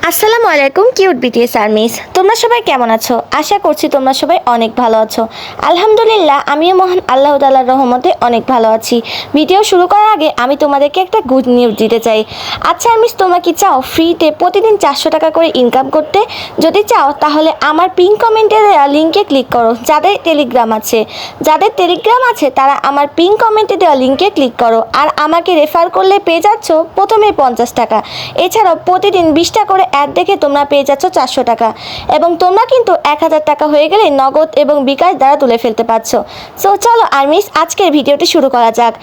আসসালামু আলাইকুম cute BTS armies, তোমরা সবাই কেমন আছো? আশা করছি তোমরা সবাই অনেক ভালো আছো। আলহামদুলিল্লাহ আমিও মহান আল্লাহ তাআলার রহমতে অনেক ভালো আছি। ভিডিও শুরু করার আগে আমি তোমাদেরকে একটা গুড নিউজ দিতে চাই। আচ্ছা আর্মিস, তোমরা কি চাও ফ্রিতে প্রতিদিন 400 টাকা করে ইনকাম করতে? যদি চাও তাহলে আমার পিন কমেন্টে দেওয়া লিঙ্কে ক্লিক করো। যাদের টেলিগ্রাম আছে তারা আমার পিন কমেন্টে দেওয়া লিঙ্কে ক্লিক করো, আর আমাকে রেফার করলে পেয়ে যাচ্ছ প্রথমে 50 টাকা। এছাড়াও প্রতিদিন 20টা করে অ্যাড দেখে তোমরা পেয়ে যাচ্ছ 400 টাকা, এবং তোমরা কিন্তু 1000 টাকা হয়ে গেলে নগদ এবং বিকাশ দ্বারা তুলে ফেলতে পারছো। সো চলো আর্মিস, আজকের ভিডিওটি শুরু করা যাক।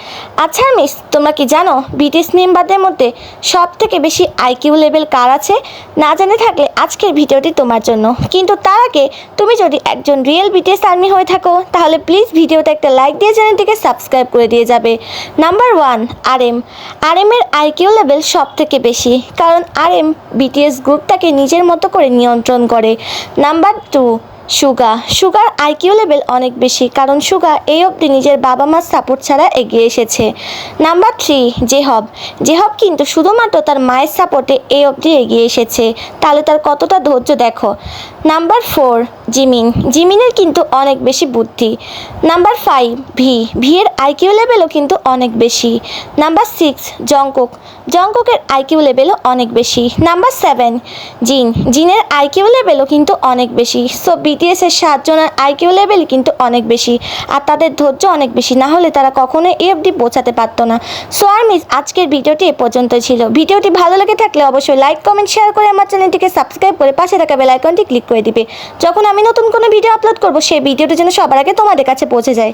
আচ্ছা আর্মিস, তোমরা কি জানো বিটিএস মেম্বারদের মধ্যে সব থেকে বেশি আইকিউ লেভেল কার আছে? না জেনে থাকলে আজকের ভিডিওটি তোমার জন্য। কিন্তু তার আগে তুমি যদি একজন রিয়েল বিটিএস আর্মি হয়ে থাকো তাহলে প্লিজ ভিডিওতে একটা লাইক দিয়ে চ্যানেলটিকে সাবস্ক্রাইব করে দিয়ে যাবে। নাম্বার 1 আরএম এর আইকিউ লেভেল সব থেকে বেশি, কারণ আরএম বিটিএস গ্রুপটাকে নিজের মতো করে নিয়ন্ত্রণ করে। নাম্বার 2 সুগার আইকিউ লেভেল অনেক বেশি, কারণ সুগা এই অবধি নিজের বাবা মার সাপোর্ট ছাড়া এগিয়ে এসেছে। নাম্বার 3 জেহব কিন্তু শুধুমাত্র তার মায়ের সাপোর্টে এই অবধি এগিয়ে এসেছে, তাহলে তার কতটা ধৈর্য দেখো। নাম্বার 4 জিমিনের কিন্তু অনেক বেশি বুদ্ধি। নাম্বার 5 ভি এর আইকিউ লেভেলও কিন্তু অনেক বেশি। নাম্বার 6 জংকুকের আইকিউ লেভেলও অনেক বেশি। নাম্বার 7 জিনের আইকিউ লেভেলও কিন্তু অনেক বেশি। সো বিটিএসের 7 জনের আইকিউ লেভেল কিন্তু অনেক বেশি, আর তাদের ধৈর্য অনেক বেশি, না হলে তারা কখনোই এই অবধি পৌঁছাতে পারতো না। সো আর্মিস, আজকের ভিডিওটি এ পর্যন্ত ছিল। ভিডিওটি ভালো লেগে থাকলে অবশ্যই লাইক কমেন্ট শেয়ার করে আমার চ্যানেলটিকে সাবস্ক্রাইব করে পাশে থাকা বেল আইকনটি ক্লিক করে দিবে। যখন আমি নতুন কোনো ভিডিও আপলোড করব সেই ভিডিওটি যেন সবার আগে তোমাদের কাছে পৌঁছে যায়।